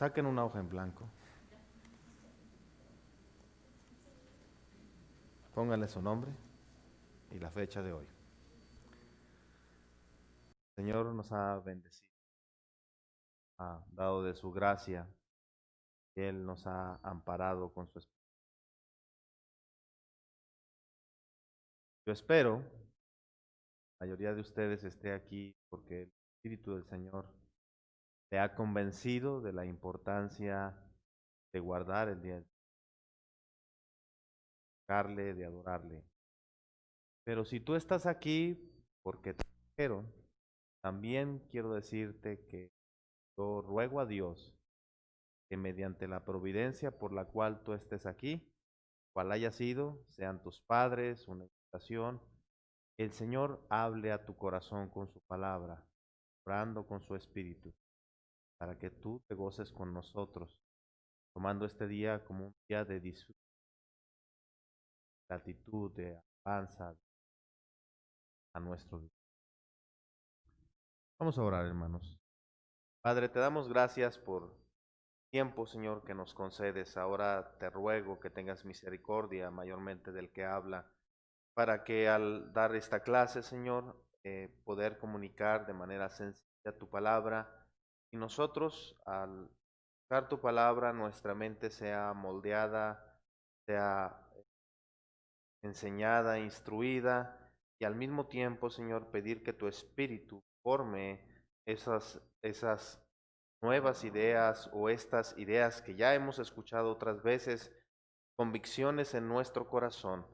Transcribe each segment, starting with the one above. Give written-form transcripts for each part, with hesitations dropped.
Saquen una hoja en blanco. Pónganle su nombre y la fecha de hoy. El Señor nos ha bendecido, ha dado de su gracia. Él nos ha amparado con su Espíritu. Yo espero la mayoría de ustedes esté aquí porque el Espíritu del Señor te ha convencido de la importancia de guardar el día, de buscarle, de adorarle. Pero si tú estás aquí porque te dijeron, también quiero decirte que yo ruego a Dios que mediante la providencia por la cual tú estés aquí, cual haya sido, sean tus padres, una invitación, el Señor hable a tu corazón con su palabra, orando con su espíritu, para que tú te goces con nosotros, tomando este día como un día de disfrute, de gratitud, de alabanza a nuestro Dios. Vamos a orar, hermanos. Padre, te damos gracias por tiempo, Señor, que nos concedes. Ahora te ruego que tengas misericordia mayormente del que habla, para que al dar esta clase, Señor, poder comunicar de manera sencilla tu palabra, y nosotros al buscar tu palabra, nuestra mente sea moldeada, sea enseñada, instruida, y al mismo tiempo, Señor, pedir que tu Espíritu forme esas nuevas ideas o estas ideas que ya hemos escuchado otras veces, convicciones en nuestro corazón,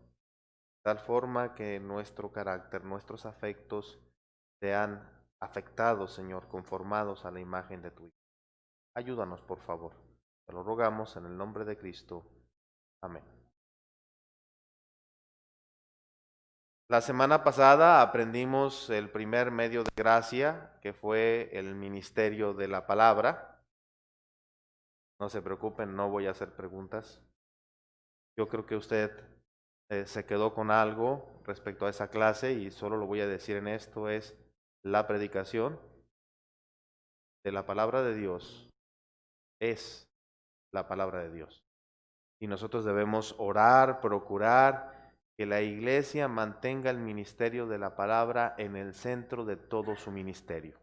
tal forma que nuestro carácter, nuestros afectos sean afectados, Señor, conformados a la imagen de tu Hijo. Ayúdanos, por favor. Te lo rogamos en el nombre de Cristo. Amén. La semana pasada aprendimos el primer medio de gracia, que fue el ministerio de la palabra. No se preocupen, no voy a hacer preguntas. Yo creo que usted se quedó con algo respecto a esa clase y solo lo voy a decir en esto, es la predicación de la palabra de Dios es la palabra de Dios. Y nosotros debemos orar, procurar que la iglesia mantenga el ministerio de la palabra en el centro de todo su ministerio.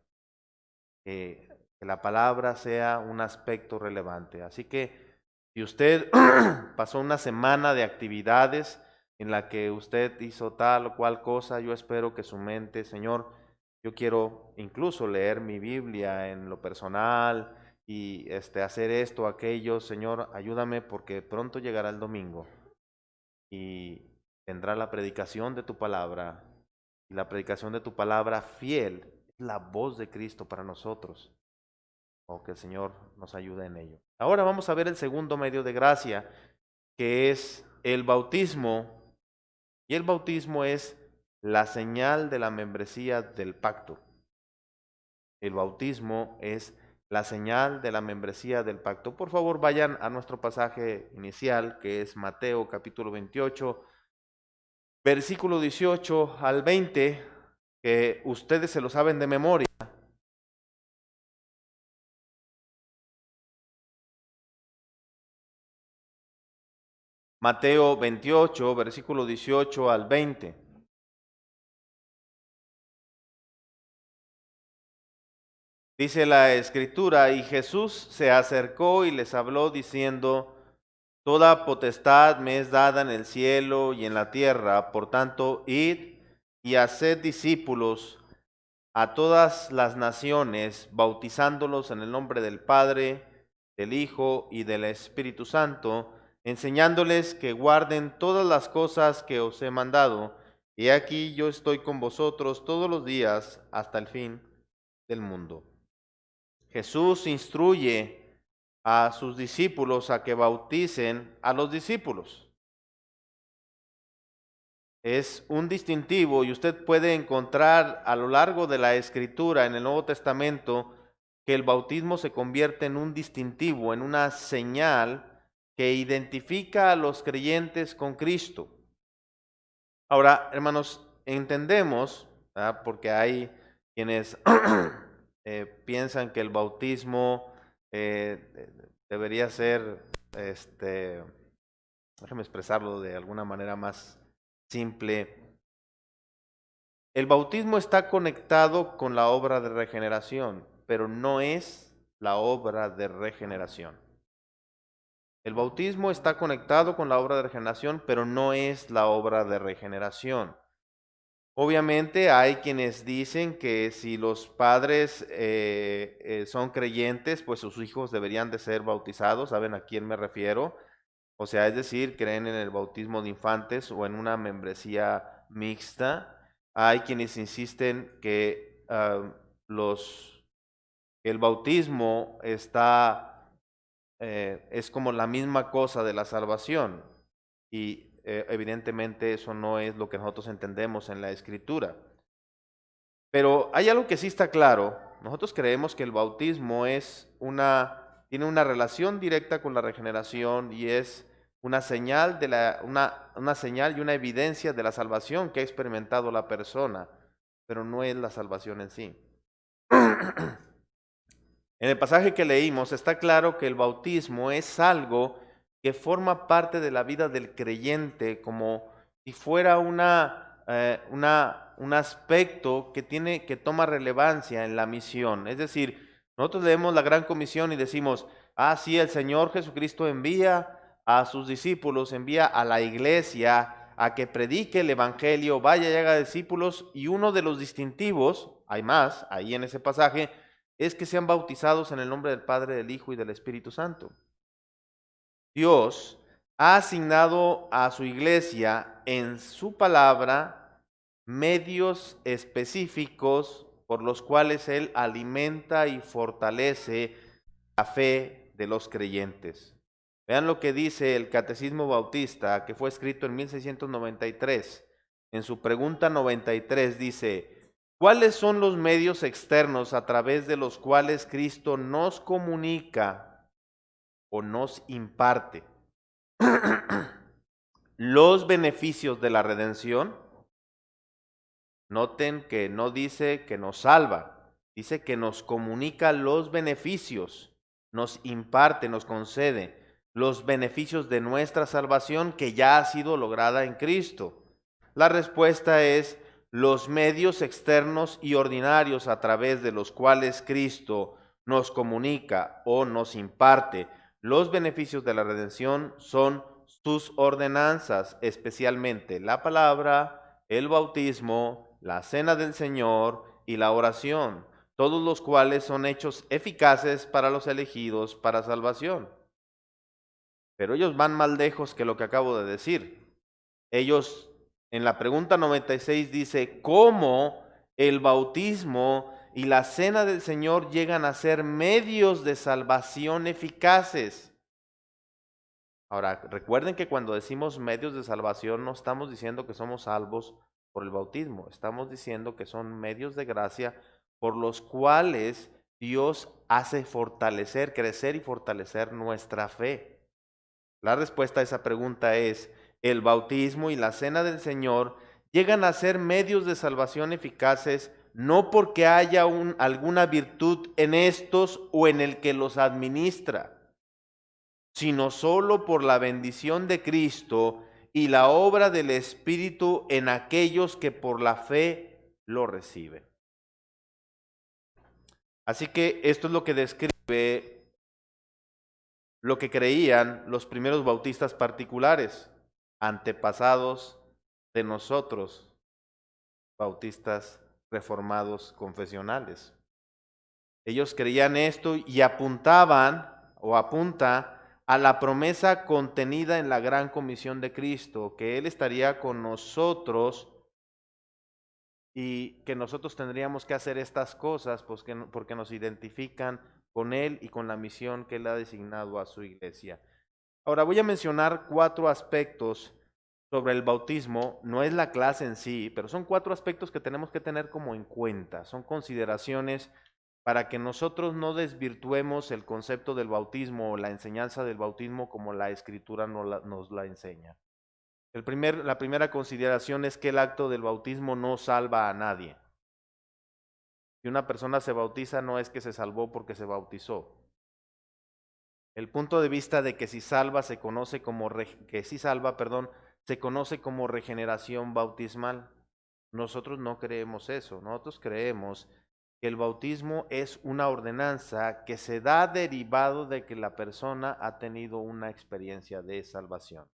Que la palabra sea un aspecto relevante. Así que si usted pasó una semana de actividades en la que usted hizo tal o cual cosa, yo espero que su mente, Señor, yo quiero incluso leer mi Biblia en lo personal y hacer esto, aquello, Señor, ayúdame porque pronto llegará el domingo y tendrá la predicación de tu palabra, y la predicación de tu palabra fiel es la voz de Cristo para nosotros. O que el Señor nos ayude en ello. Ahora vamos a ver el segundo medio de gracia, que es el bautismo. Y el bautismo es la señal de la membresía del pacto. El bautismo es la señal de la membresía del pacto. Por favor, vayan a nuestro pasaje inicial, que es Mateo capítulo 28, versículo 18 al 20, que ustedes se lo saben de memoria. Mateo 28, versículo 18 al 20. Dice la Escritura, y Jesús se acercó y les habló diciendo, toda potestad me es dada en el cielo y en la tierra, por tanto, id y haced discípulos a todas las naciones, bautizándolos en el nombre del Padre, del Hijo y del Espíritu Santo, enseñándoles que guarden todas las cosas que os he mandado, y aquí yo estoy con vosotros todos los días hasta el fin del mundo. Jesús instruye a sus discípulos a que bauticen a los discípulos. Es un distintivo y usted puede encontrar a lo largo de la Escritura en el Nuevo Testamento que el bautismo se convierte en un distintivo, en una señal que identifica a los creyentes con Cristo. Ahora, hermanos, entendemos, ¿verdad? Porque hay quienes piensan que el bautismo debería ser, déjame expresarlo de alguna manera más simple. El bautismo está conectado con la obra de regeneración, pero no es la obra de regeneración. El bautismo está conectado con la obra de regeneración, pero no es la obra de regeneración. Obviamente hay quienes dicen que si los padres son creyentes, pues sus hijos deberían de ser bautizados. ¿Saben a quién me refiero? O sea, es decir, creen en el bautismo de infantes o en una membresía mixta. Hay quienes insisten que el bautismo es como la misma cosa de la salvación y evidentemente eso no es lo que nosotros entendemos en la Escritura. Pero hay algo que sí está claro. Nosotros creemos que el bautismo tiene una relación directa con la regeneración y es una señal una señal y una evidencia de la salvación que ha experimentado la persona, pero no es la salvación en sí. En el pasaje que leímos está claro que el bautismo es algo que forma parte de la vida del creyente como si fuera un aspecto que toma relevancia en la misión. Es decir, nosotros leemos la Gran Comisión y decimos, sí, el Señor Jesucristo envía a sus discípulos, envía a la iglesia a que predique el Evangelio, vaya y haga discípulos, y uno de los distintivos, hay más ahí en ese pasaje, es que sean bautizados en el nombre del Padre, del Hijo y del Espíritu Santo. Dios ha asignado a su iglesia en su palabra medios específicos por los cuales Él alimenta y fortalece la fe de los creyentes. Vean lo que dice el Catecismo Bautista, que fue escrito en 1693. En su pregunta 93 dice: ¿cuáles son los medios externos a través de los cuales Cristo nos comunica o nos imparte los beneficios de la redención? Noten que no dice que nos salva, dice que nos comunica los beneficios, nos imparte, nos concede los beneficios de nuestra salvación que ya ha sido lograda en Cristo. La respuesta es los medios externos y ordinarios a través de los cuales Cristo nos comunica o nos imparte los beneficios de la redención son sus ordenanzas, especialmente la palabra, el bautismo, la cena del Señor y la oración, todos los cuales son hechos eficaces para los elegidos para salvación. Pero ellos van más lejos que lo que acabo de decir. Ellos, en la pregunta 96 dice, ¿cómo el bautismo y la cena del Señor llegan a ser medios de salvación eficaces? Ahora, recuerden que cuando decimos medios de salvación no estamos diciendo que somos salvos por el bautismo, estamos diciendo que son medios de gracia por los cuales Dios hace fortalecer, crecer y fortalecer nuestra fe. La respuesta a esa pregunta es, el bautismo y la cena del Señor llegan a ser medios de salvación eficaces no porque haya alguna virtud en estos o en el que los administra, sino solo por la bendición de Cristo y la obra del Espíritu en aquellos que por la fe lo reciben. Así que esto es lo que describe lo que creían los primeros bautistas particulares, antepasados de nosotros, bautistas reformados confesionales. Ellos creían esto y apuntaban o apunta a la promesa contenida en la gran comisión de Cristo, que Él estaría con nosotros y que nosotros tendríamos que hacer estas cosas pues porque nos identifican con Él y con la misión que Él ha designado a su iglesia. Ahora voy a mencionar 4 aspectos sobre el bautismo. No es la clase en sí, pero son 4 aspectos que tenemos que tener como en cuenta. Son consideraciones para que nosotros no desvirtuemos el concepto del bautismo o la enseñanza del bautismo como la Escritura nos la enseña. La primera consideración es que el acto del bautismo no salva a nadie. Si una persona se bautiza no es que se salvó porque se bautizó. El punto de vista de que si salva se conoce como se conoce como regeneración bautismal. Nosotros no creemos eso. Nosotros creemos que el bautismo es una ordenanza que se da derivado de que la persona ha tenido una experiencia de salvación.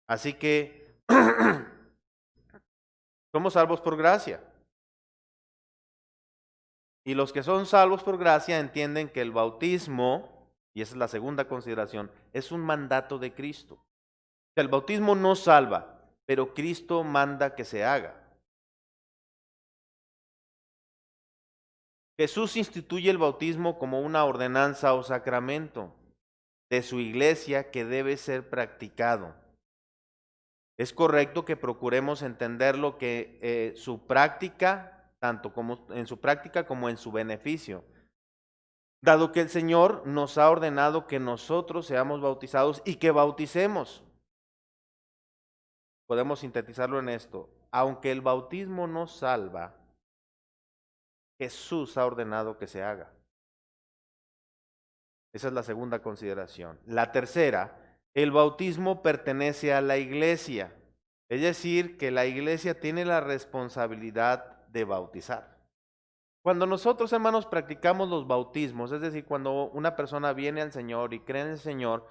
Así que somos salvos por gracia. Y los que son salvos por gracia entienden que el bautismo, y esa es la segunda consideración, es un mandato de Cristo. O sea, el bautismo no salva, pero Cristo manda que se haga. Jesús instituye el bautismo como una ordenanza o sacramento de su iglesia que debe ser practicado. Es correcto que procuremos entender lo que su práctica, tanto como en su práctica como en su beneficio, dado que el Señor nos ha ordenado que nosotros seamos bautizados y que bauticemos. Podemos sintetizarlo en esto: aunque el bautismo no salva, Jesús ha ordenado que se haga. Esa es la segunda consideración. La tercera, el bautismo pertenece a la iglesia, es decir, que la iglesia tiene la responsabilidad de bautizar. Cuando nosotros, hermanos, practicamos los bautismos, es decir, cuando una persona viene al Señor y cree en el Señor,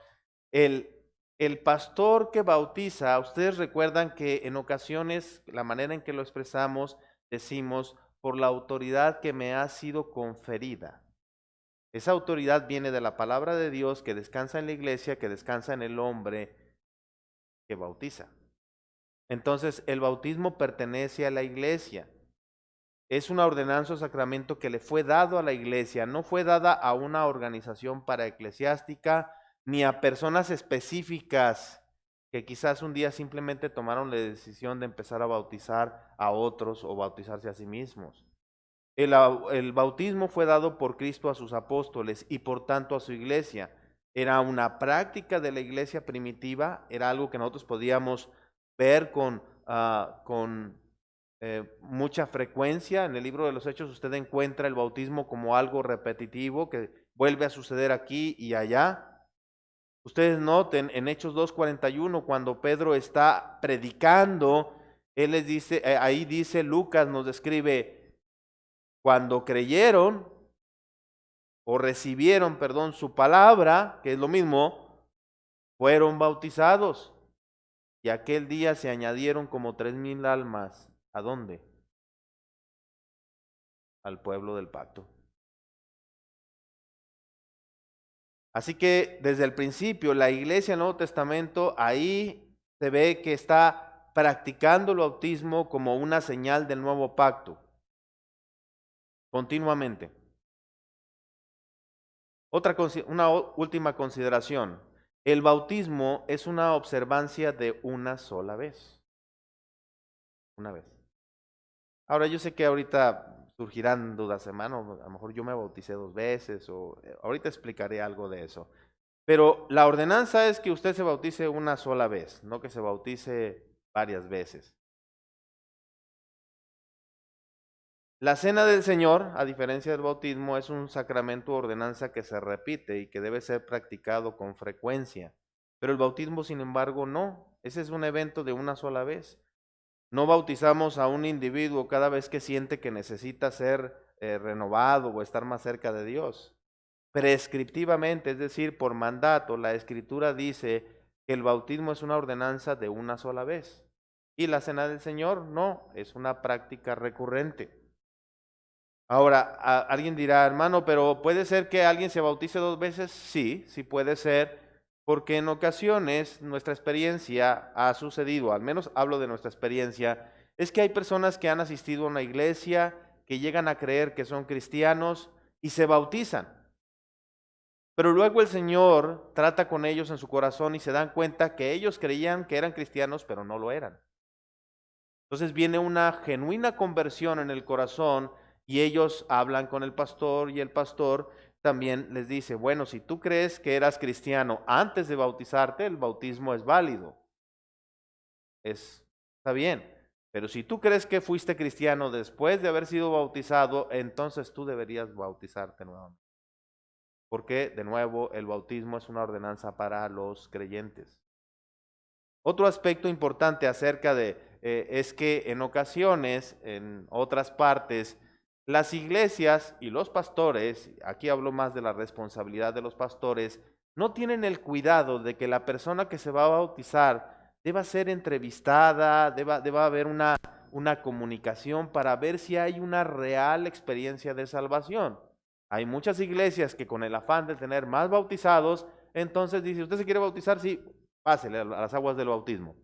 el pastor que bautiza, ustedes recuerdan que en ocasiones la manera en que lo expresamos, decimos, por la autoridad que me ha sido conferida. Esa autoridad viene de la palabra de Dios que descansa en la iglesia, que descansa en el hombre que bautiza. Entonces, el bautismo pertenece a la iglesia. Es una ordenanza o sacramento que le fue dado a la iglesia, no fue dada a una organización paraeclesiástica ni a personas específicas que quizás un día simplemente tomaron la decisión de empezar a bautizar a otros o bautizarse a sí mismos. El bautismo fue dado por Cristo a sus apóstoles y por tanto a su iglesia. Era una práctica de la iglesia primitiva, era algo que nosotros podíamos ver con mucha frecuencia. En el libro de los Hechos usted encuentra el bautismo como algo repetitivo que vuelve a suceder aquí y allá. Ustedes noten en Hechos 2:41 cuando Pedro está predicando, él les dice, ahí dice Lucas, nos describe, cuando creyeron o recibieron, perdón, su palabra, que es lo mismo, fueron bautizados. Y aquel día se añadieron como 3,000 almas. ¿A dónde? Al pueblo del pacto. Así que desde el principio, la iglesia del Nuevo Testamento, ahí se ve que está practicando el bautismo como una señal del nuevo pacto. Continuamente. Una última consideración. El bautismo es una observancia de una sola vez. Una vez. Ahora, yo sé que ahorita surgirán dudas, hermano, a lo mejor yo me bauticé 2 veces o ahorita explicaré algo de eso. Pero la ordenanza es que usted se bautice una sola vez, no que se bautice varias veces. La cena del Señor, a diferencia del bautismo, es un sacramento o ordenanza que se repite y que debe ser practicado con frecuencia. Pero el bautismo, sin embargo, no. Ese es un evento de una sola vez. No bautizamos a un individuo cada vez que siente que necesita ser renovado o estar más cerca de Dios. Prescriptivamente, es decir, por mandato, la Escritura dice que el bautismo es una ordenanza de una sola vez. Y la cena del Señor no, es una práctica recurrente. Ahora, alguien dirá, hermano, pero ¿puede ser que alguien se bautice 2 veces? Sí, sí puede ser, porque en ocasiones nuestra experiencia ha sucedido, al menos hablo de nuestra experiencia, es que hay personas que han asistido a una iglesia, que llegan a creer que son cristianos y se bautizan. Pero luego el Señor trata con ellos en su corazón y se dan cuenta que ellos creían que eran cristianos, pero no lo eran. Entonces viene una genuina conversión en el corazón y ellos hablan con el pastor y el pastor también les dice, bueno, si tú crees que eras cristiano antes de bautizarte, el bautismo es válido. Está bien, pero si tú crees que fuiste cristiano después de haber sido bautizado, entonces tú deberías bautizarte nuevamente. porque, de nuevo, el bautismo es una ordenanza para los creyentes. Otro aspecto importante acerca de es que en ocasiones, en otras partes, las iglesias y los pastores, aquí hablo más de la responsabilidad de los pastores, no tienen el cuidado de que la persona que se va a bautizar deba ser entrevistada, deba haber una comunicación para ver si hay una real experiencia de salvación. Hay muchas iglesias que con el afán de tener más bautizados, entonces dice, ¿usted se quiere bautizar? Sí, pásele a las aguas del bautismo.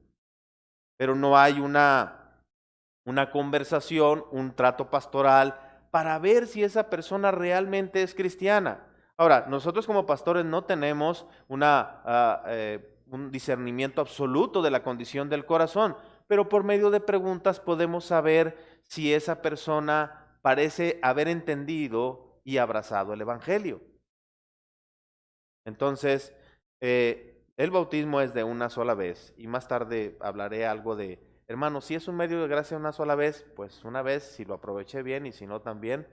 Pero no hay una conversación, un trato pastoral para ver si esa persona realmente es cristiana. Ahora, nosotros como pastores no tenemos un discernimiento absoluto de la condición del corazón, pero por medio de preguntas podemos saber si esa persona parece haber entendido y abrazado el Evangelio. Entonces, el bautismo es de una sola vez y más tarde hablaré algo de, hermano, si es un medio de gracia una sola vez, pues una vez, si lo aproveché bien y si no también,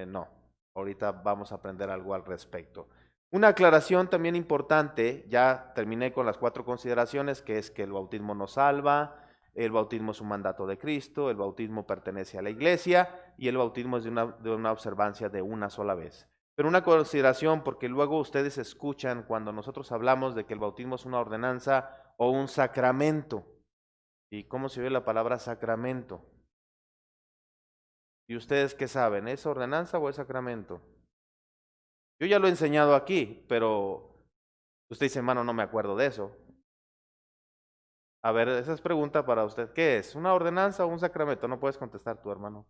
no. Ahorita vamos a aprender algo al respecto. Una aclaración también importante, ya terminé con las 4 consideraciones, que es que el bautismo nos salva, el bautismo es un mandato de Cristo, el bautismo pertenece a la iglesia y el bautismo es de una observancia de una sola vez. Pero una consideración, porque luego ustedes escuchan cuando nosotros hablamos de que el bautismo es una ordenanza o un sacramento. ¿Y cómo se ve la palabra sacramento? ¿Y ustedes qué saben? ¿Es ordenanza o es sacramento? Yo ya lo he enseñado aquí, pero usted dice, hermano, no me acuerdo de eso. A ver, esa es pregunta para usted. ¿Qué es? ¿Una ordenanza o un sacramento? No puedes contestar tú, hermano.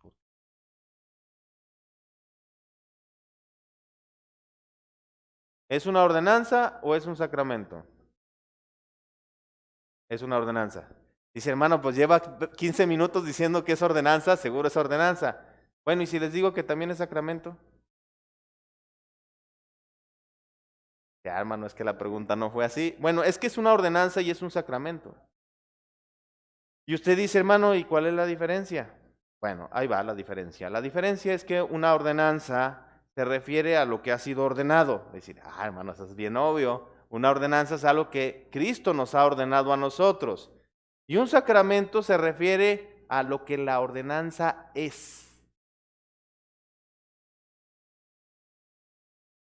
¿Es una ordenanza o es un sacramento? Es una ordenanza. Dice, hermano, pues lleva 15 minutos diciendo que es ordenanza, seguro es ordenanza. Bueno, ¿y si les digo que también es sacramento? Ya, hermano, es que la pregunta no fue así. Bueno, es que es una ordenanza y es un sacramento. Y usted dice, hermano, ¿y cuál es la diferencia? Bueno, ahí va la diferencia. La diferencia es que una ordenanza se refiere a lo que ha sido ordenado. Es decir, hermano, eso es bien obvio. Una ordenanza es algo que Cristo nos ha ordenado a nosotros. Y un sacramento se refiere a lo que la ordenanza es.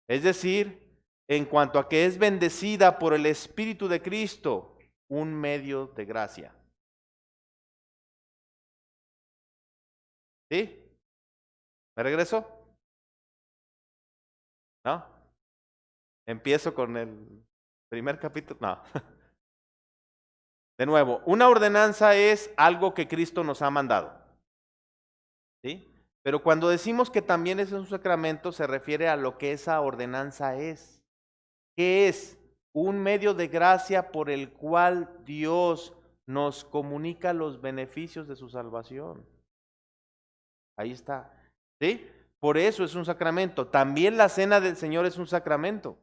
Es decir, en cuanto a que es bendecida por el Espíritu de Cristo, un medio de gracia. ¿Sí? ¿Me regreso? ¿No? Empiezo con el primer capítulo. No. De nuevo, una ordenanza es algo que Cristo nos ha mandado. ¿Sí? Pero cuando decimos que también es un sacramento, se refiere a lo que esa ordenanza es. ¿Qué es? Un medio de gracia por el cual Dios nos comunica los beneficios de su salvación. Ahí está. ¿Sí? Por eso es un sacramento. También la cena del Señor es un sacramento.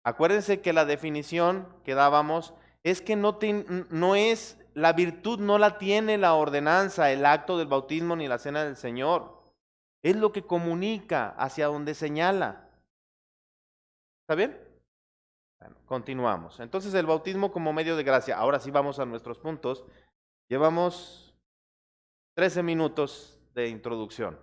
Acuérdense que la definición que dábamos es que no es, la virtud no la tiene la ordenanza, el acto del bautismo ni la cena del Señor. Es lo que comunica hacia donde señala. ¿Está bien? Bueno, continuamos. Entonces el bautismo como medio de gracia. Ahora sí vamos a nuestros puntos. Llevamos 13 minutos de introducción.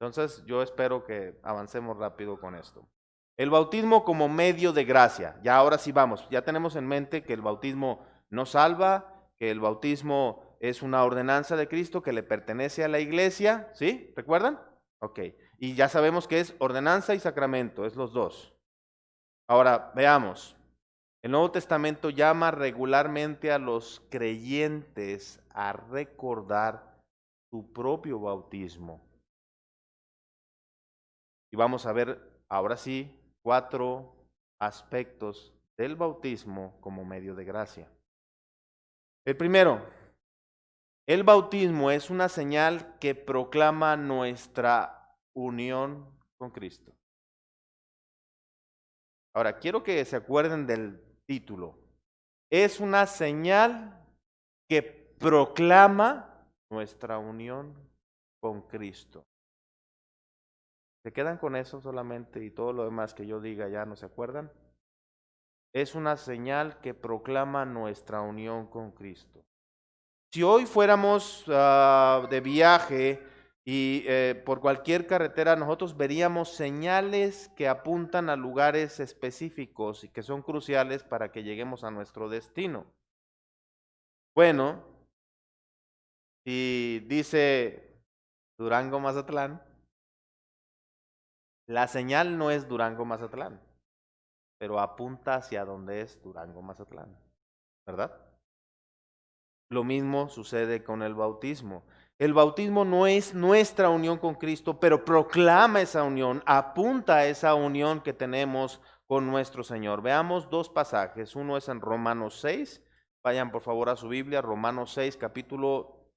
Entonces yo espero que avancemos rápido con esto. El bautismo como medio de gracia. Ya ahora sí vamos. Ya tenemos en mente que el bautismo nos salva, que el bautismo es una ordenanza de Cristo que le pertenece a la iglesia. ¿Sí? ¿Recuerdan? Ok. Y ya sabemos que es ordenanza y sacramento. Es los dos. Ahora veamos. El Nuevo Testamento llama regularmente a los creyentes a recordar su propio bautismo. Y vamos a ver ahora sí 4 aspectos del bautismo como medio de gracia. El primero, el bautismo es una señal que proclama nuestra unión con Cristo. Ahora, quiero que se acuerden del título. Es una señal que proclama nuestra unión con Cristo. ¿Se quedan con eso solamente y todo lo demás que yo diga ya no se acuerdan? Es una señal que proclama nuestra unión con Cristo. Si hoy fuéramos de viaje y por cualquier carretera, nosotros veríamos señales que apuntan a lugares específicos y que son cruciales para que lleguemos a nuestro destino. Bueno, si dice Durango, Mazatlán, la señal no es Durango, Mazatlán, pero apunta hacia donde es Durango, Mazatlán, ¿verdad? Lo mismo sucede con el bautismo. El bautismo no es nuestra unión con Cristo, pero proclama esa unión, apunta a esa unión que tenemos con nuestro Señor. Veamos dos pasajes. Uno es en Romanos 6. Vayan por favor a su Biblia, Romanos capítulo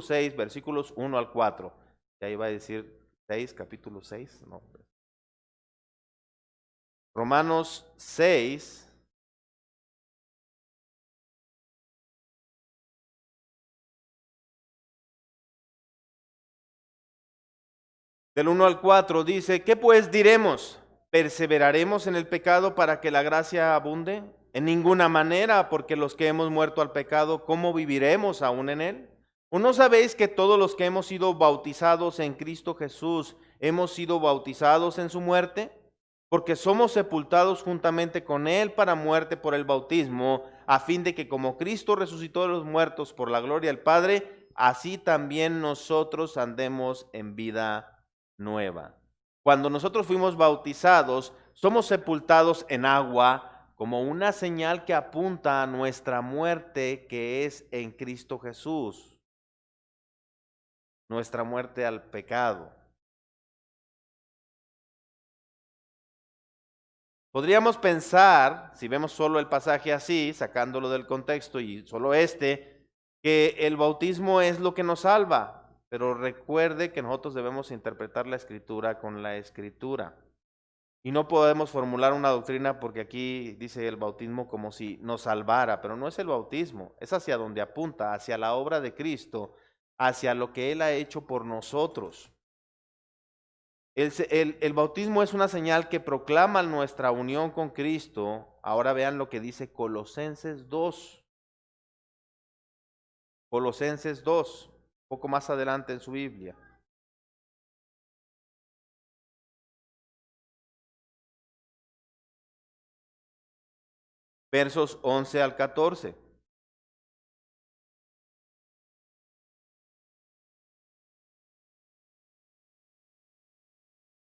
6, versículos 1 al 4. Ya iba a decir 6, capítulo 6. No. Romanos 6. Del 1 al 4 dice, ¿qué pues diremos? ¿Perseveraremos en el pecado para que la gracia abunde? En ninguna manera, porque los que hemos muerto al pecado, ¿cómo viviremos aún en él? ¿O no sabéis que todos los que hemos sido bautizados en Cristo Jesús, hemos sido bautizados en su muerte? Porque somos sepultados juntamente con él para muerte por el bautismo, a fin de que como Cristo resucitó de los muertos por la gloria del Padre, así también nosotros andemos en vida nueva. Cuando nosotros fuimos bautizados, somos sepultados en agua como una señal que apunta a nuestra muerte que es en Cristo Jesús, nuestra muerte al pecado. Podríamos pensar, si vemos solo el pasaje así, sacándolo del contexto y solo que el bautismo es lo que nos salva. Pero recuerde que nosotros debemos interpretar la Escritura con la Escritura. Y no podemos formular una doctrina porque aquí dice el bautismo como si nos salvara, pero no es el bautismo, es hacia donde apunta, hacia la obra de Cristo, hacia lo que Él ha hecho por nosotros. El bautismo es una señal que proclama nuestra unión con Cristo. Ahora vean lo que dice Colosenses 2. Colosenses 2, un poco más adelante en su Biblia. Versos 11 al 14.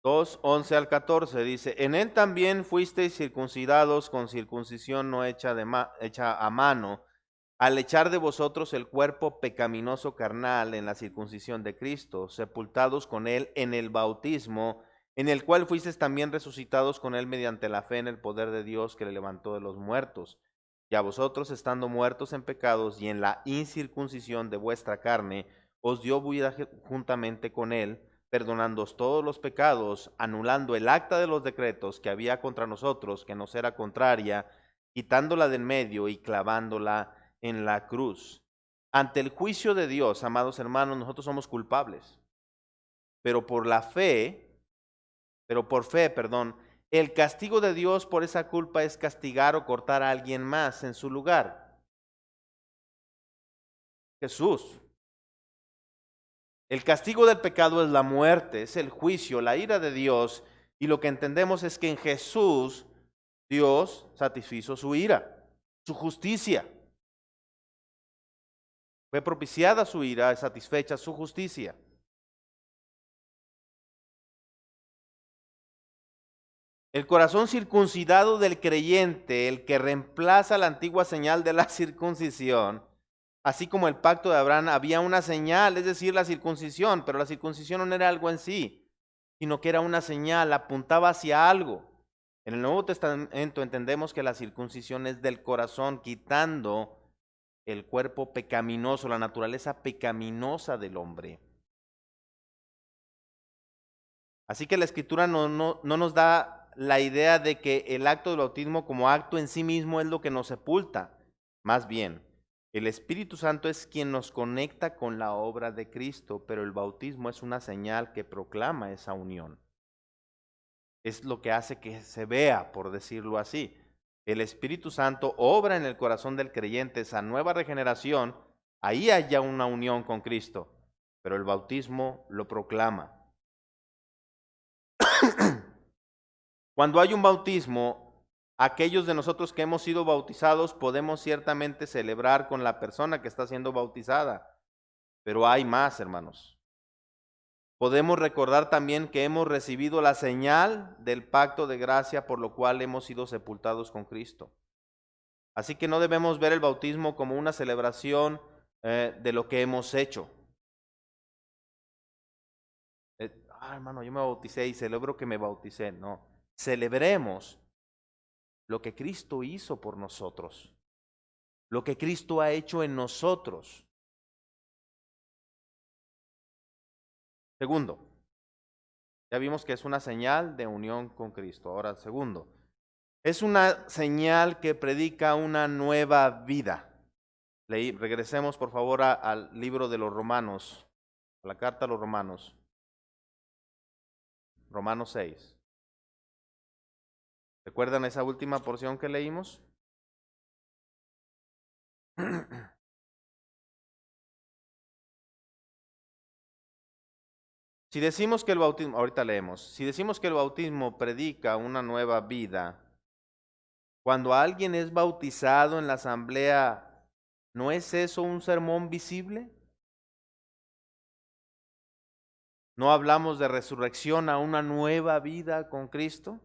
2, 11 al 14 dice, en él también fuisteis circuncidados con circuncisión no hecha a mano, al echar de vosotros el cuerpo pecaminoso carnal en la circuncisión de Cristo, sepultados con él en el bautismo, en el cual fuisteis también resucitados con él mediante la fe en el poder de Dios que le levantó de los muertos. Y a vosotros, estando muertos en pecados y en la incircuncisión de vuestra carne, os dio vida juntamente con él, perdonándoos todos los pecados, anulando el acta de los decretos que había contra nosotros, que nos era contraria, quitándola del medio y clavándola en la cruz. Ante el juicio de Dios, amados hermanos, nosotros somos culpables. Pero por fe, el castigo de Dios por esa culpa es castigar o cortar a alguien más en su lugar. Jesús. El castigo del pecado es la muerte, es el juicio, la ira de Dios, y lo que entendemos es que en Jesús Dios satisfizo su ira, su justicia. Fue propiciada su ira, satisfecha su justicia. El corazón circuncidado del creyente, el que reemplaza la antigua señal de la circuncisión, así como el pacto de Abraham, había una señal, es decir, la circuncisión, pero la circuncisión no era algo en sí, sino que era una señal, apuntaba hacia algo. En el Nuevo Testamento entendemos que la circuncisión es del corazón, quitando el cuerpo pecaminoso, la naturaleza pecaminosa del hombre. Así que la Escritura no nos da la idea de que el acto del bautismo como acto en sí mismo es lo que nos sepulta. Más bien, El Espíritu Santo es quien nos conecta con la obra de Cristo, pero el bautismo es una señal que proclama esa unión. Es lo que hace que se vea, por decirlo así. El Espíritu Santo obra en el corazón del creyente esa nueva regeneración, ahí haya una unión con Cristo, pero el bautismo lo proclama. Cuando hay un bautismo, aquellos de nosotros que hemos sido bautizados podemos ciertamente celebrar con la persona que está siendo bautizada, pero hay más, hermanos. Podemos recordar también que hemos recibido la señal del pacto de gracia por lo cual hemos sido sepultados con Cristo. Así que no debemos ver el bautismo como una celebración de lo que hemos hecho. Hermano, yo me bauticé y celebro que me bauticé. No, celebremos lo que Cristo hizo por nosotros, lo que Cristo ha hecho en nosotros. Segundo, ya vimos que es una señal de unión con Cristo. Ahora, segundo, es una señal que predica una nueva vida. Regresemos por favor al libro de los Romanos, a la carta a los Romanos. Romanos 6. ¿Recuerdan esa última porción que leímos? Si decimos que el bautismo, ahorita leemos, si decimos que el bautismo predica una nueva vida, cuando alguien es bautizado en la asamblea, ¿no es eso un sermón visible? ¿No hablamos de resurrección a una nueva vida con Cristo?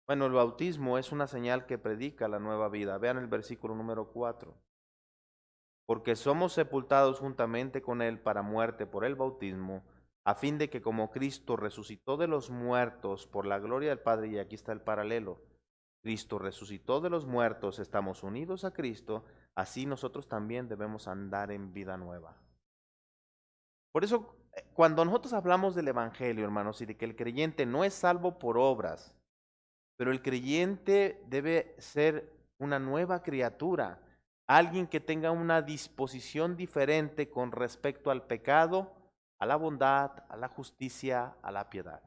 Bueno, el bautismo es una señal que predica la nueva vida. Vean el versículo número 4. Porque somos sepultados juntamente con Él para muerte por el bautismo, a fin de que como Cristo resucitó de los muertos por la gloria del Padre, y aquí está el paralelo, Cristo resucitó de los muertos, estamos unidos a Cristo, así nosotros también debemos andar en vida nueva. Por eso, cuando nosotros hablamos del Evangelio, hermanos, y de que el creyente no es salvo por obras, pero el creyente debe ser una nueva criatura, alguien que tenga una disposición diferente con respecto al pecado, a la bondad, a la justicia, a la piedad.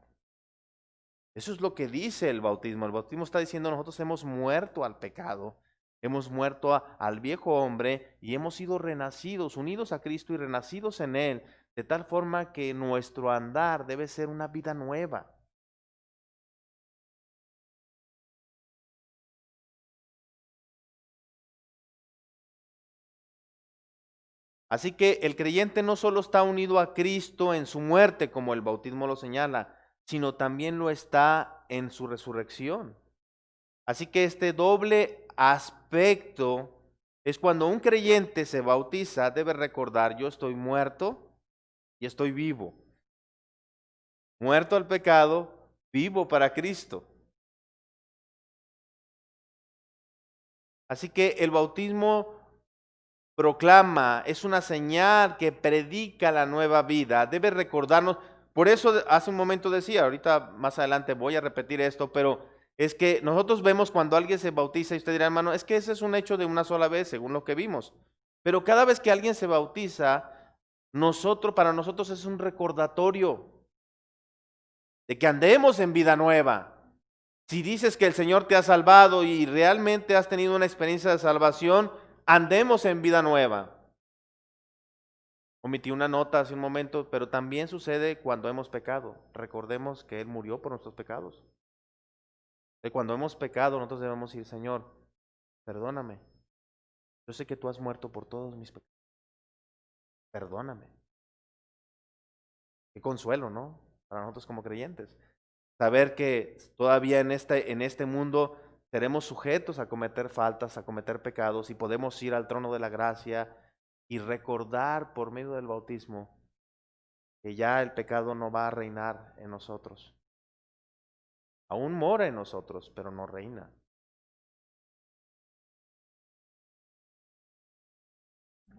Eso es lo que dice el bautismo. El bautismo está diciendo nosotros hemos muerto al pecado, hemos muerto al viejo hombre y hemos sido renacidos, unidos a Cristo y renacidos en Él, de tal forma que nuestro andar debe ser una vida nueva. Así que el creyente no solo está unido a Cristo en su muerte, como el bautismo lo señala, sino también lo está en su resurrección. Así que este doble aspecto es cuando un creyente se bautiza, debe recordar, yo estoy muerto y estoy vivo. Muerto al pecado, vivo para Cristo. Así que el bautismo proclama, es una señal que predica la nueva vida, debe recordarnos. Por eso hace un momento decía, ahorita más adelante voy a repetir esto, pero es que nosotros vemos cuando alguien se bautiza y usted dirá, hermano, es que ese es un hecho de una sola vez, según lo que vimos. Pero cada vez que alguien se bautiza, para nosotros es un recordatorio de que andemos en vida nueva. Si dices que el Señor te ha salvado y realmente has tenido una experiencia de salvación, andemos en vida nueva. Omití una nota hace un momento, pero también sucede cuando hemos pecado. Recordemos que Él murió por nuestros pecados. Cuando hemos pecado, nosotros debemos decir, Señor, perdóname. Yo sé que tú has muerto por todos mis pecados. Perdóname. Qué consuelo, ¿no? Para nosotros como creyentes. Saber que todavía en este mundo seremos sujetos a cometer faltas, a cometer pecados, y podemos ir al trono de la gracia y recordar por medio del bautismo que ya el pecado no va a reinar en nosotros. Aún mora en nosotros, pero no reina.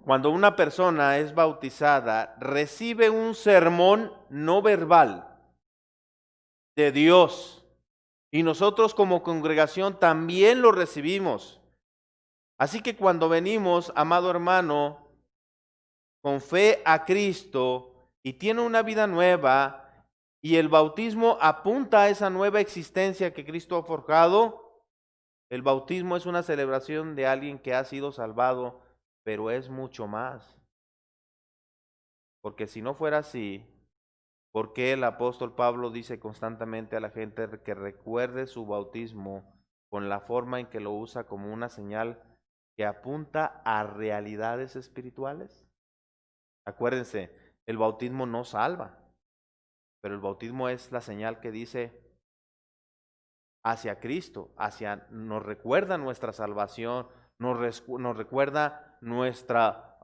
Cuando una persona es bautizada, recibe un sermón no verbal de Dios. Y nosotros como congregación también lo recibimos. Así que cuando venimos, amado hermano, con fe a Cristo y tiene una vida nueva y el bautismo apunta a esa nueva existencia que Cristo ha forjado, el bautismo es una celebración de alguien que ha sido salvado, pero es mucho más. Porque si no fuera así, ¿por qué el apóstol Pablo dice constantemente a la gente que recuerde su bautismo con la forma en que lo usa como una señal que apunta a realidades espirituales? Acuérdense, el bautismo no salva, pero el bautismo es la señal que dice hacia Cristo, nos recuerda nuestra salvación, nos recuerda nuestra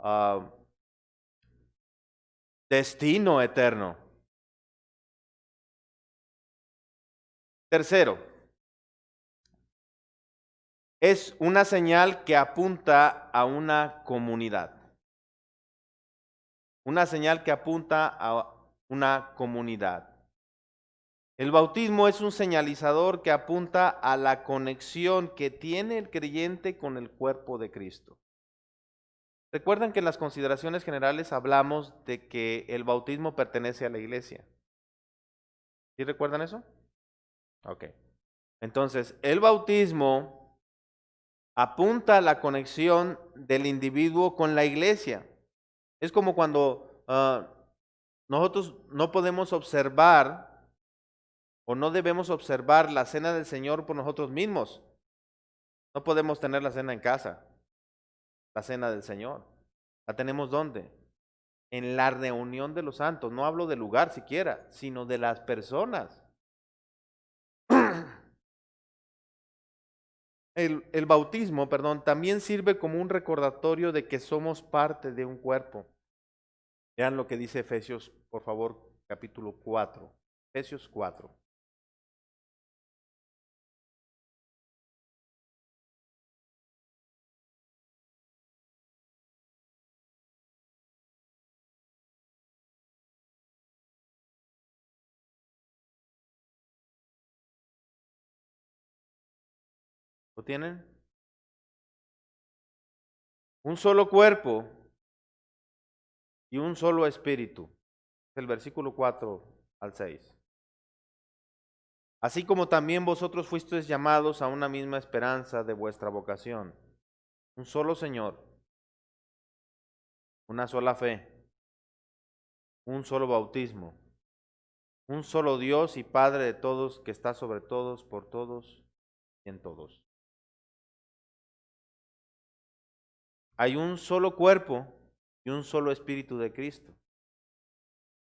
destino eterno. Tercero, es una señal que apunta a una comunidad. Una señal que apunta a una comunidad. El bautismo es un señalizador que apunta a la conexión que tiene el creyente con el cuerpo de Cristo. Recuerdan que en las consideraciones generales hablamos de que el bautismo pertenece a la iglesia. ¿Sí recuerdan eso? Ok. Entonces, el bautismo apunta a la conexión del individuo con la iglesia. Es como cuando nosotros no podemos observar o no debemos observar la cena del Señor por nosotros mismos. No podemos tener la cena en casa, la cena del Señor. ¿La tenemos dónde? En la reunión de los santos. No hablo del lugar siquiera, sino de las personas. El bautismo, perdón, también sirve como un recordatorio de que somos parte de un cuerpo. Vean lo que dice Efesios, por favor, capítulo 4. Efesios 4. ¿Lo tienen? Un solo cuerpo y un solo espíritu. Es el versículo 4 al 6. Así como también vosotros fuisteis llamados a una misma esperanza de vuestra vocación. Un solo Señor, una sola fe, un solo bautismo, un solo Dios y Padre de todos, que está sobre todos, por todos y en todos. Hay un solo cuerpo y un solo espíritu de Cristo.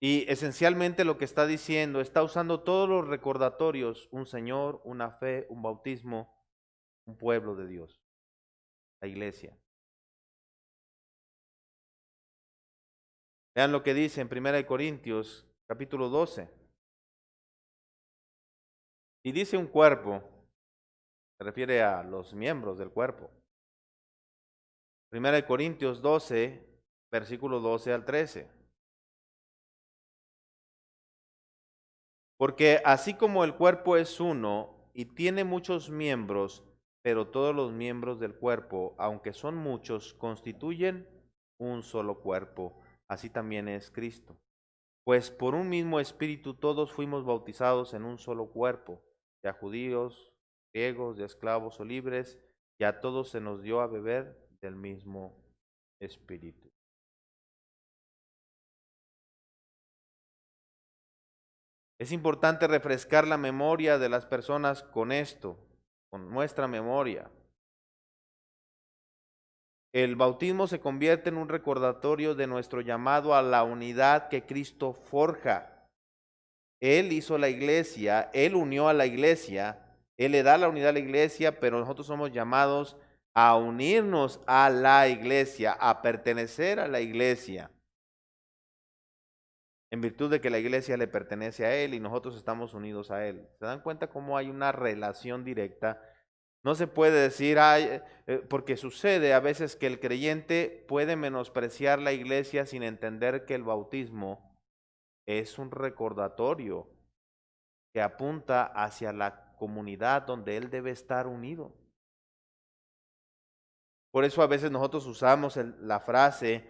Y esencialmente lo que está diciendo, está usando todos los recordatorios, un Señor, una fe, un bautismo, un pueblo de Dios, la iglesia. Vean lo que dice en 1 Corintios, capítulo 12. Y dice un cuerpo, se refiere a los miembros del cuerpo. 1 Corintios 12, versículo 12 al 13. Porque así como el cuerpo es uno y tiene muchos miembros, pero todos los miembros del cuerpo, aunque son muchos, constituyen un solo cuerpo. Así también es Cristo. Pues por un mismo espíritu todos fuimos bautizados en un solo cuerpo, ya judíos, griegos, ya esclavos o libres, y a todos se nos dio a beber del mismo espíritu. Es importante refrescar la memoria de las personas con esto, con nuestra memoria. El bautismo se convierte en un recordatorio de nuestro llamado a la unidad que Cristo forja. Él hizo la iglesia, Él unió a la iglesia, Él le da la unidad a la iglesia, pero nosotros somos llamados a unirnos a la iglesia, a pertenecer a la iglesia, en virtud de que la iglesia le pertenece a Él y nosotros estamos unidos a Él. ¿Se dan cuenta cómo hay una relación directa? No se puede decir, porque sucede a veces que el creyente puede menospreciar la iglesia sin entender que el bautismo es un recordatorio que apunta hacia la comunidad donde él debe estar unido. Por eso a veces nosotros usamos la frase,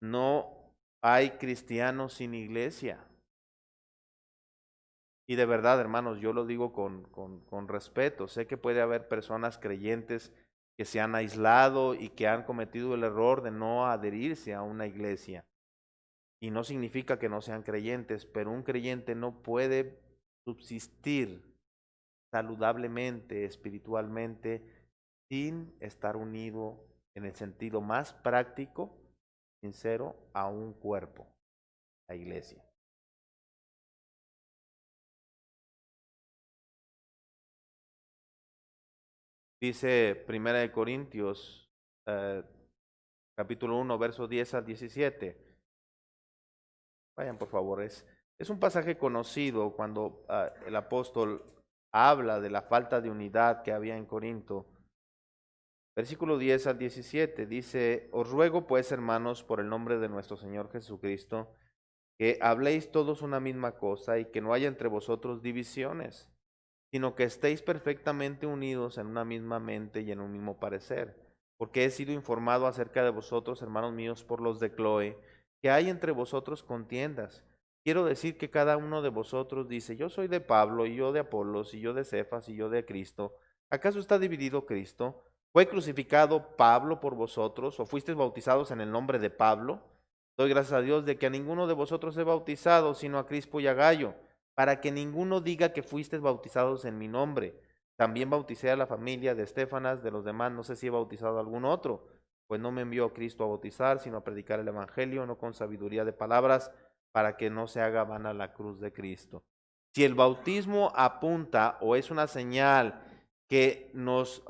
no hay cristianos sin iglesia. Y de verdad, hermanos, yo lo digo con respeto. Sé que puede haber personas creyentes que se han aislado y que han cometido el error de no adherirse a una iglesia. Y no significa que no sean creyentes, pero un creyente no puede subsistir saludablemente, espiritualmente, sin estar unido en el sentido más práctico, sincero, a un cuerpo, la iglesia. Dice 1 Corintios, capítulo 1, versos 10 al 17. Vayan, por favor, es un pasaje conocido cuando el apóstol habla de la falta de unidad que había en Corinto. Versículo 10 al 17 dice, os ruego pues, hermanos, por el nombre de nuestro Señor Jesucristo, que habléis todos una misma cosa y que no haya entre vosotros divisiones, sino que estéis perfectamente unidos en una misma mente y en un mismo parecer. Porque he sido informado acerca de vosotros, hermanos míos, por los de Cloe, que hay entre vosotros contiendas. Quiero decir que cada uno de vosotros dice, yo soy de Pablo, y yo de Apolos, y yo de Cefas, y yo de Cristo. ¿Acaso está dividido Cristo? ¿Fue crucificado Pablo por vosotros, o fuisteis bautizados en el nombre de Pablo? Doy gracias a Dios de que a ninguno de vosotros he bautizado, sino a Crispo y a Gallo, para que ninguno diga que fuisteis bautizados en mi nombre. También bauticé a la familia de Estéfanas, de los demás no sé si he bautizado a algún otro, pues no me envió Cristo a bautizar, sino a predicar el evangelio, no con sabiduría de palabras, para que no se haga vana la cruz de Cristo. Si el bautismo apunta o es una señal que nos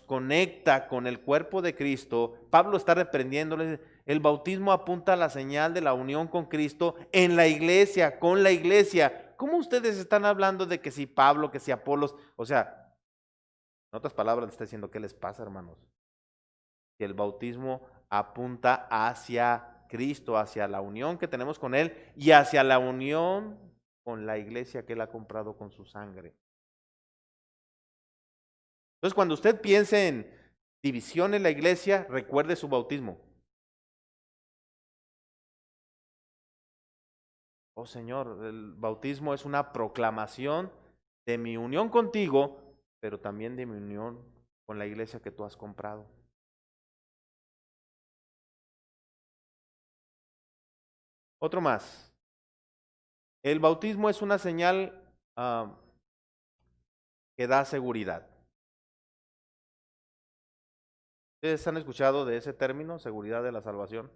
conecta con el cuerpo de Cristo, Pablo está reprendiéndole. El bautismo apunta a la señal de la unión con Cristo en la iglesia, con la iglesia. ¿Cómo ustedes están hablando de que si Pablo, que si Apolos? O sea, en otras palabras, le está diciendo, ¿qué les pasa, hermanos? Que el bautismo apunta hacia Cristo, hacia la unión que tenemos con Él y hacia la unión con la iglesia que Él ha comprado con su sangre. Entonces, cuando usted piense en división en la iglesia, recuerde su bautismo. Oh Señor, el bautismo es una proclamación de mi unión contigo, pero también de mi unión con la iglesia que tú has comprado. Otro más. El bautismo es una señal que da seguridad. ¿Ustedes han escuchado de ese término, seguridad de la salvación?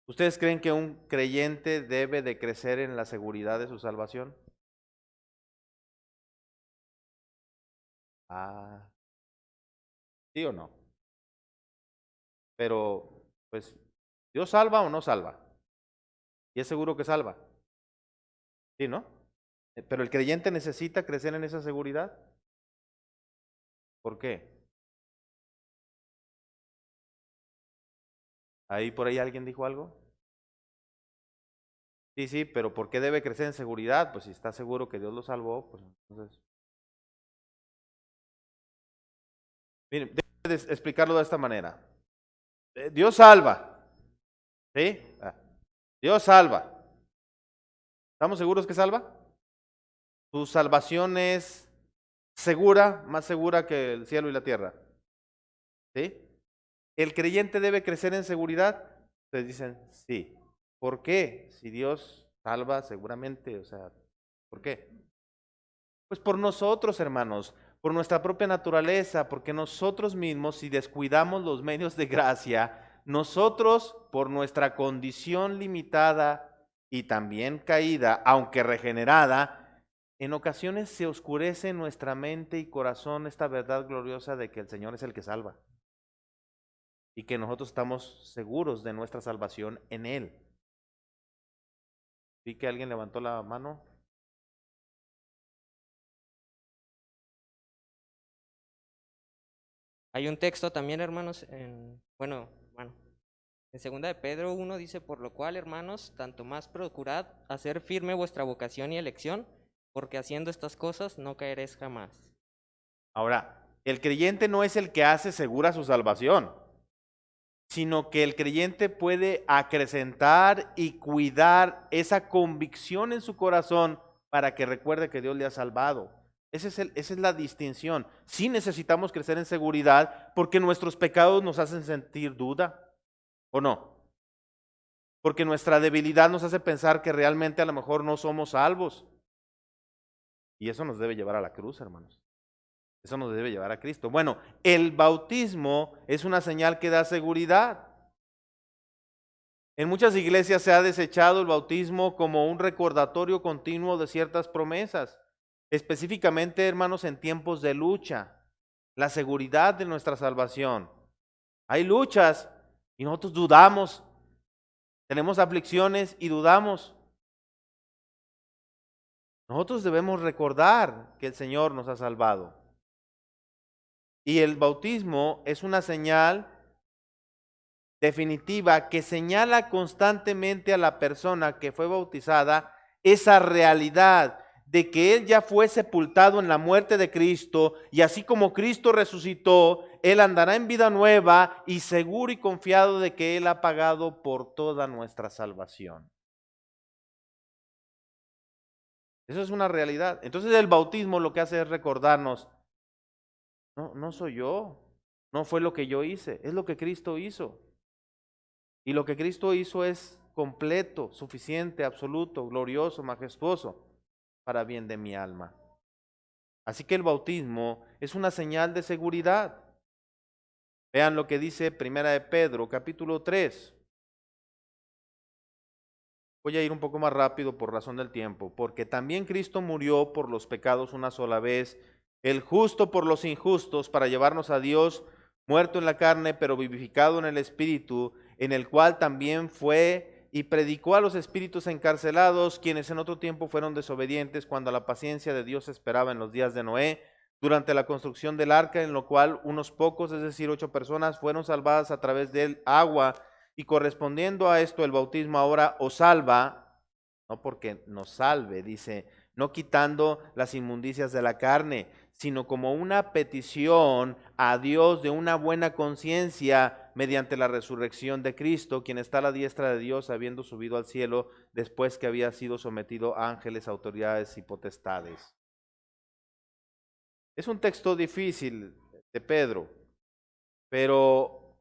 ¿Ustedes creen que un creyente debe de crecer en la seguridad de su salvación? ¿Sí o no? Pero, pues, ¿Dios salva o no salva? ¿Y es seguro que salva? ¿Sí, no? Pero el creyente necesita crecer en esa seguridad. ¿Por qué? ¿Ahí por ahí alguien dijo algo? Sí, pero ¿por qué debe crecer en seguridad? Pues si está seguro que Dios lo salvó, pues entonces... Miren, déjenme explicarlo de esta manera. Dios salva, ¿sí? Dios salva. ¿Estamos seguros que salva? Tu salvación es segura, más segura que el cielo y la tierra. ¿Sí? ¿El creyente debe crecer en seguridad? Ustedes dicen, sí. ¿Por qué? Si Dios salva, seguramente, o sea, ¿por qué? Pues por nosotros, hermanos, por nuestra propia naturaleza, porque nosotros mismos, si descuidamos los medios de gracia, nosotros, por nuestra condición limitada y también caída, aunque regenerada, en ocasiones se oscurece en nuestra mente y corazón esta verdad gloriosa de que el Señor es el que salva y que nosotros estamos seguros de nuestra salvación en Él. ¿Vi que alguien levantó la mano? Hay un texto también, hermanos, en segunda de Pedro 1 dice, por lo cual, hermanos, tanto más procurad hacer firme vuestra vocación y elección, porque haciendo estas cosas no caeréis jamás. Ahora, el creyente no es el que hace segura su salvación. sino que el creyente puede acrecentar y cuidar esa convicción en su corazón para que recuerde que Dios le ha salvado. Esa es la distinción. Sí necesitamos crecer en seguridad porque nuestros pecados nos hacen sentir duda, ¿o no? Porque nuestra debilidad nos hace pensar que realmente a lo mejor no somos salvos. Y eso nos debe llevar a la cruz, hermanos. Eso nos debe llevar a Cristo. Bueno, el bautismo es una señal que da seguridad. En muchas iglesias se ha desechado el bautismo como un recordatorio continuo de ciertas promesas, específicamente, hermanos, en tiempos de lucha, la seguridad de nuestra salvación. Hay luchas y nosotros dudamos, tenemos aflicciones y dudamos. Nosotros debemos recordar que el Señor nos ha salvado. Y el bautismo es una señal definitiva que señala constantemente a la persona que fue bautizada esa realidad de que él ya fue sepultado en la muerte de Cristo y así como Cristo resucitó, él andará en vida nueva y seguro y confiado de que él ha pagado por toda nuestra salvación. Eso es una realidad. Entonces el bautismo lo que hace es recordarnos, no soy yo, no fue lo que yo hice, es lo que Cristo hizo. Y lo que Cristo hizo es completo, suficiente, absoluto, glorioso, majestuoso, para bien de mi alma. Así que el bautismo es una señal de seguridad. Vean lo que dice Primera de Pedro, capítulo 3. Voy a ir un poco más rápido por razón del tiempo, porque también Cristo murió por los pecados una sola vez, el justo por los injustos, para llevarnos a Dios, muerto en la carne, pero vivificado en el Espíritu, en el cual también fue y predicó a los espíritus encarcelados, quienes en otro tiempo fueron desobedientes, cuando la paciencia de Dios esperaba en los días de Noé, durante la construcción del arca, en lo cual unos pocos, es decir, 8 personas, fueron salvadas a través del agua. Y correspondiendo a esto, el bautismo ahora os salva, no porque nos salve, dice, no quitando las inmundicias de la carne, sino como una petición a Dios de una buena conciencia mediante la resurrección de Cristo, quien está a la diestra de Dios, habiendo subido al cielo después que había sido sometido a ángeles, autoridades y potestades. Es un texto difícil de Pedro, pero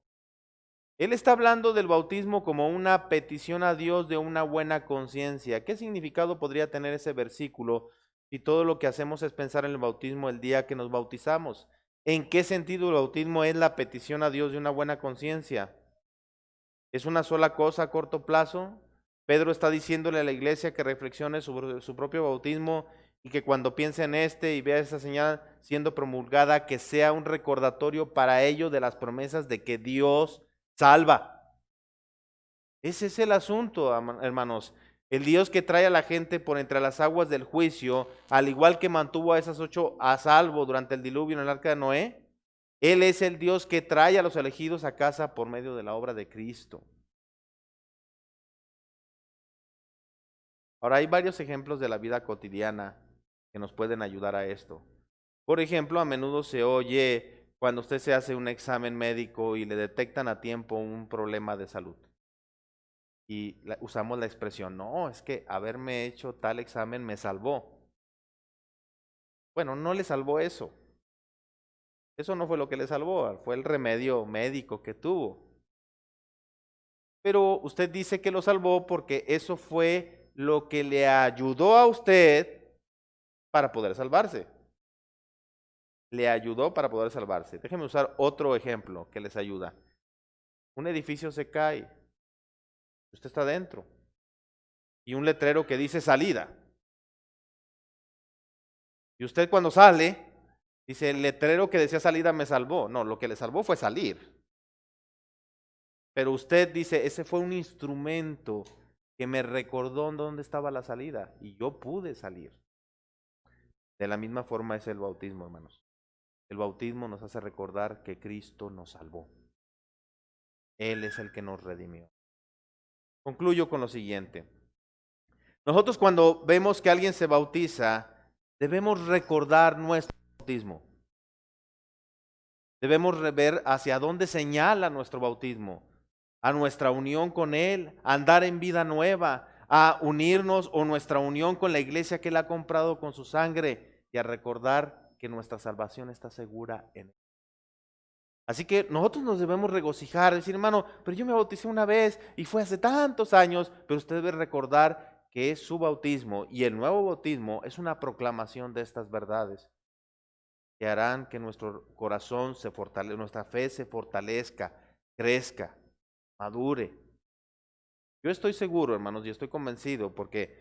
él está hablando del bautismo como una petición a Dios de una buena conciencia. ¿Qué significado podría tener ese versículo si todo lo que hacemos es pensar en el bautismo el día que nos bautizamos? ¿En qué sentido el bautismo es la petición a Dios de una buena conciencia? ¿Es una sola cosa a corto plazo? Pedro está diciéndole a la iglesia que reflexione sobre su propio bautismo y que cuando piense en este y vea esa señal siendo promulgada, que sea un recordatorio para ellos de las promesas de que Dios salva. Ese es el asunto, hermanos. El Dios que trae a la gente por entre las aguas del juicio, al igual que mantuvo a esas 8 a salvo durante el diluvio en el arca de Noé, Él es el Dios que trae a los elegidos a casa por medio de la obra de Cristo. Ahora, hay varios ejemplos de la vida cotidiana que nos pueden ayudar a esto. Por ejemplo, a menudo se oye cuando usted se hace un examen médico y le detectan a tiempo un problema de salud. Y usamos la expresión, no, es que haberme hecho tal examen me salvó. Bueno, no le salvó eso. Eso no fue lo que le salvó, fue el remedio médico que tuvo. Pero usted dice que lo salvó porque eso fue lo que le ayudó a usted para poder salvarse. Le ayudó para poder salvarse. Déjenme usar otro ejemplo que les ayuda. Un edificio se cae. Usted está dentro. Y un letrero que dice salida. Y usted cuando sale, dice, el letrero que decía salida me salvó. No, lo que le salvó fue salir. Pero usted dice, ese fue un instrumento que me recordó dónde estaba la salida. Y yo pude salir. De la misma forma es el bautismo, hermanos. El bautismo nos hace recordar que Cristo nos salvó. Él es el que nos redimió. Concluyo con lo siguiente. Nosotros cuando vemos que alguien se bautiza, debemos recordar nuestro bautismo. Debemos ver hacia dónde señala nuestro bautismo. a nuestra unión con Él, a andar en vida nueva, a unirnos o nuestra unión con la iglesia que Él ha comprado con su sangre y a recordar que nuestra salvación está segura en Él. Así que nosotros nos debemos regocijar, decir, hermano, pero yo me bauticé una vez y fue hace tantos años, pero usted debe recordar que es su bautismo y el nuevo bautismo es una proclamación de estas verdades que harán que nuestro corazón se fortalezca, nuestra fe se fortalezca, crezca, madure. Yo estoy seguro, hermanos, y estoy convencido porque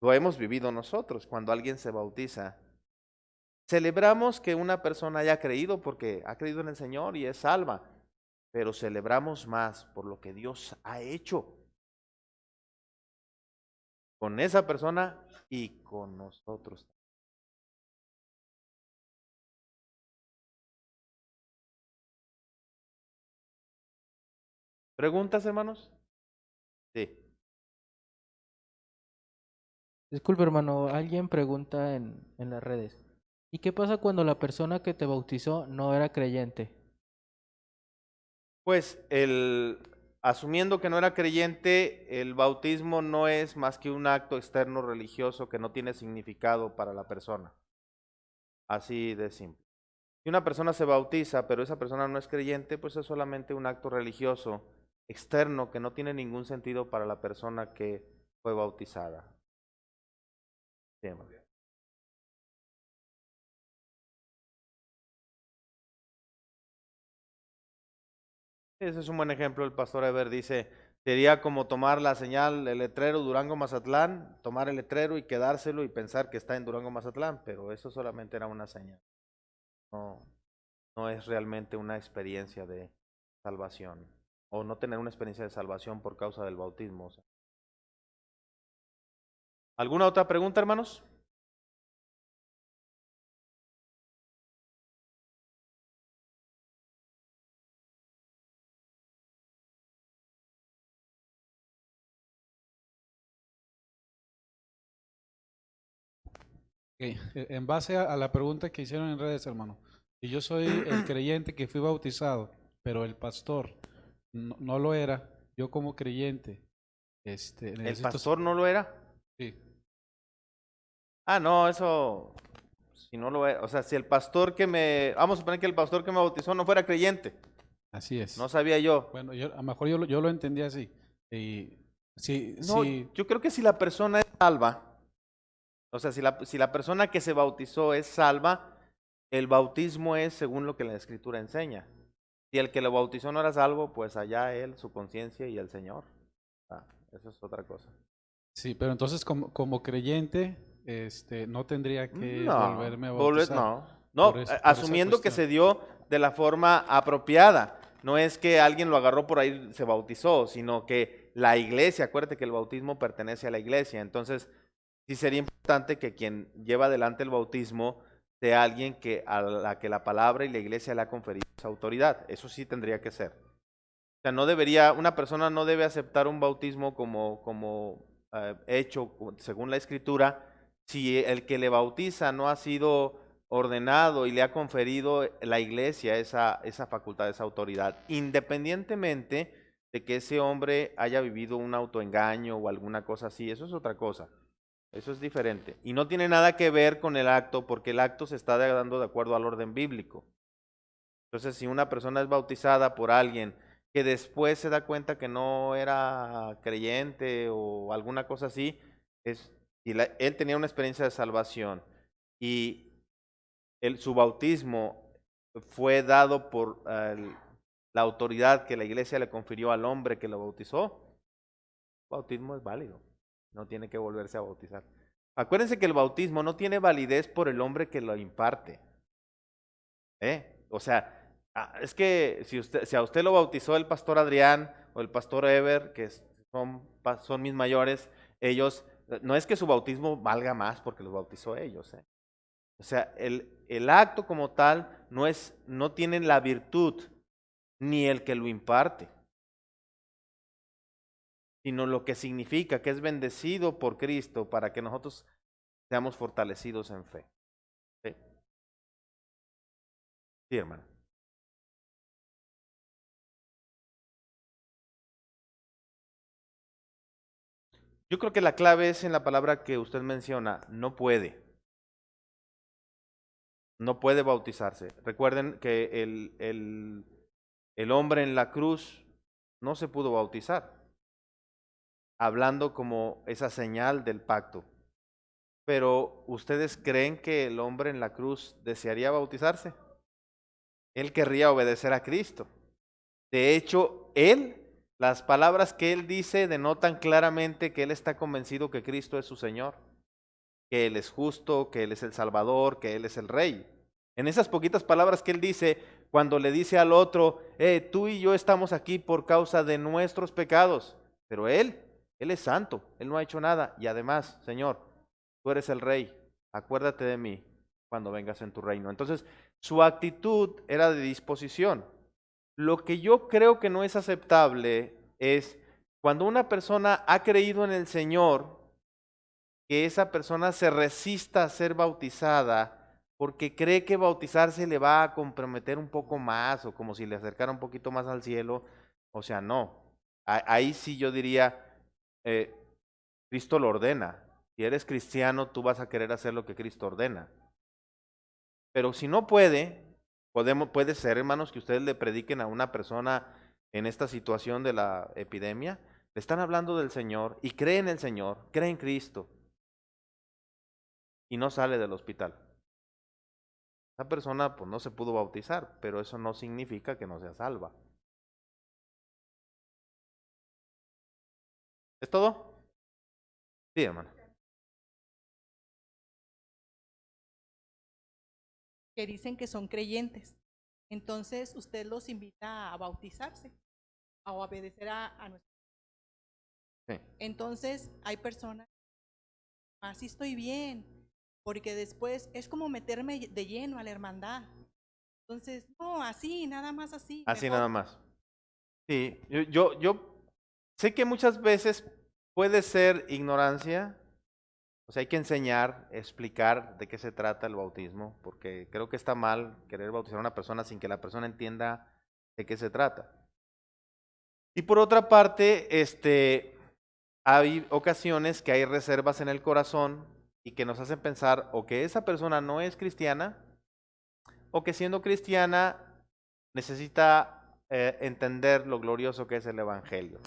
lo hemos vivido nosotros. Cuando alguien se bautiza, celebramos que una persona haya creído porque ha creído en el Señor y es salva, pero celebramos más por lo que Dios ha hecho con esa persona y con nosotros. ¿Preguntas, hermanos? Sí. Disculpe, hermano, alguien pregunta en las redes. ¿Y qué pasa cuando la persona que te bautizó no era creyente? Pues asumiendo que no era creyente, el bautismo no es más que un acto externo religioso que no tiene significado para la persona. Así de simple. Si una persona se bautiza, pero esa persona no es creyente, pues es solamente un acto religioso externo que no tiene ningún sentido para la persona que fue bautizada. Bien. Ese es un buen ejemplo. El pastor Eber dice, sería como tomar la señal, el letrero Durango-Mazatlán, tomar el letrero y quedárselo y pensar que está en Durango-Mazatlán, pero eso solamente era una señal. No, no es realmente una experiencia de salvación o no tener una experiencia de salvación por causa del bautismo. O sea. ¿Alguna otra pregunta, hermanos? En base a la pregunta que hicieron en redes, hermano, si yo soy el creyente que fui bautizado, pero el pastor no lo era, yo como creyente, ¿El necesito... pastor no lo era? Sí, Ah, no, eso, si no lo era, o sea, si el pastor vamos a suponer que el pastor que me bautizó no fuera creyente, así es. no sabía yo. Bueno, a lo mejor yo lo entendí así. Y sí, No, sí, yo creo que si la persona es salva, o sea, si la persona que se bautizó es salva, el bautismo es según lo que la Escritura enseña. Si el que lo bautizó no era salvo, pues allá él, su conciencia y el Señor. Ah, eso es otra cosa. sí, pero entonces como creyente, no tendría que No, volverme a bautizar no, por, no, por esa asumiendo que cuestión. se dio de la forma apropiada. No es que alguien lo agarró por ahí y se bautizó, sino que la iglesia, acuérdate que el bautismo pertenece a la iglesia. Entonces, sí sería importante que quien lleva adelante el bautismo sea alguien a la que la palabra y la iglesia le ha conferido esa autoridad. Eso sí tendría que ser. O sea, una persona no debe aceptar un bautismo como hecho según la escritura si el que le bautiza no ha sido ordenado y le ha conferido la iglesia esa facultad, esa autoridad, independientemente de que ese hombre haya vivido un autoengaño o alguna cosa así, eso es otra cosa. Eso es diferente. Y no tiene nada que ver con el acto, porque el acto se está dando de acuerdo al orden bíblico. Entonces, si una persona es bautizada por alguien que después se da cuenta que no era creyente o alguna cosa así, él tenía una experiencia de salvación y su bautismo fue dado por la autoridad que la iglesia le confirió al hombre que lo bautizó, el bautismo es válido, no tiene que volverse a bautizar. Acuérdense que el bautismo no tiene validez por el hombre que lo imparte. O sea, es que si a usted lo bautizó el pastor Adrián o el pastor Ever, que son mis mayores, ellos, no es que su bautismo valga más porque los bautizó ellos. O sea, el acto como tal no tiene la virtud ni el que lo imparte, sino lo que significa que es bendecido por Cristo para que nosotros seamos fortalecidos en fe. Sí, sí, hermano. Yo creo que la clave es en la palabra que usted menciona, no puede. No puede bautizarse. Recuerden que el hombre en la cruz no se pudo bautizar, hablando como esa señal del pacto. Pero ¿ustedes creen que el hombre en la cruz desearía bautizarse? Él querría obedecer a Cristo. De hecho, las palabras que él dice denotan claramente que él está convencido que Cristo es su Señor, que Él es justo, que Él es el Salvador, que Él es el Rey. En esas poquitas palabras que él dice, cuando le dice al otro, tú y yo estamos aquí por causa de nuestros pecados, pero Él es santo, Él no ha hecho nada. Y además, Señor, tú eres el Rey, acuérdate de mí cuando vengas en tu reino. Entonces, su actitud era de disposición. Lo que yo creo que no es aceptable es cuando una persona ha creído en el Señor, que esa persona se resista a ser bautizada porque cree que bautizarse le va a comprometer un poco más o como si le acercara un poquito más al cielo. O sea, no. Ahí sí yo diría, Cristo lo ordena. Si eres cristiano, tú vas a querer hacer lo que Cristo ordena. Pero si no puede ser, hermanos, que ustedes le prediquen a una persona en esta situación de la epidemia, le están hablando del Señor y cree en el Señor, cree en Cristo y no sale del hospital. Esa persona pues no se pudo bautizar, pero eso no significa que no sea salva. ¿Es todo? Sí, hermano. Que dicen que son creyentes. Entonces, usted los invita a bautizarse, a obedecer a nuestro. Sí. Entonces, hay personas, así estoy bien, porque después es como meterme de lleno a la hermandad. Entonces, no, así, nada más así. Así mejor. nada más. Sí, yo sé que muchas veces puede ser ignorancia. O sea, hay que enseñar, explicar de qué se trata el bautismo, porque creo que está mal querer bautizar a una persona sin que la persona entienda de qué se trata. Y por otra parte, hay ocasiones que hay reservas en el corazón y que nos hacen pensar o que esa persona no es cristiana o que siendo cristiana necesita entender lo glorioso que es el Evangelio.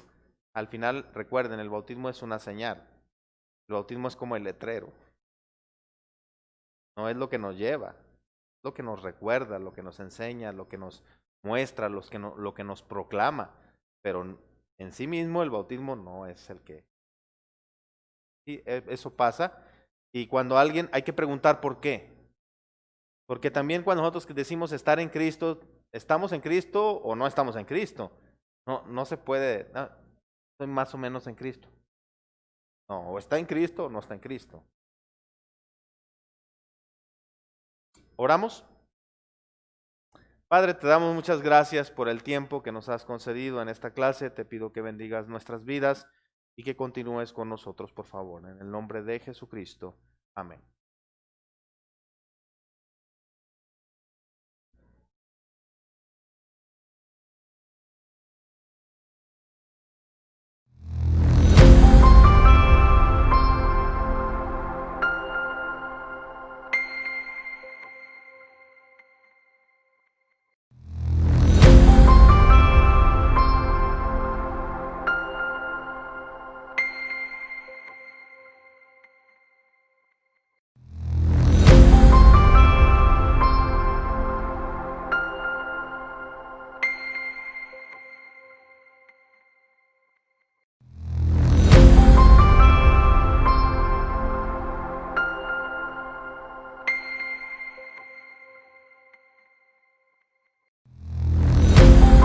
Al final, recuerden, el bautismo es una señal. El bautismo es como el letrero. No es lo que nos lleva, es lo que nos recuerda, lo que nos enseña, lo que nos muestra, lo que nos proclama. Pero en sí mismo el bautismo no es el que... Sí, eso pasa. Y cuando alguien, hay que preguntar por qué. Porque también cuando nosotros decimos estar en Cristo, ¿estamos en Cristo o no estamos en Cristo? No se puede, estoy más o menos en Cristo. No, o está en Cristo o no está en Cristo. ¿Oramos? Padre, te damos muchas gracias por el tiempo que nos has concedido en esta clase. Te pido que bendigas nuestras vidas y que continúes con nosotros, por favor. En el nombre de Jesucristo. Amén.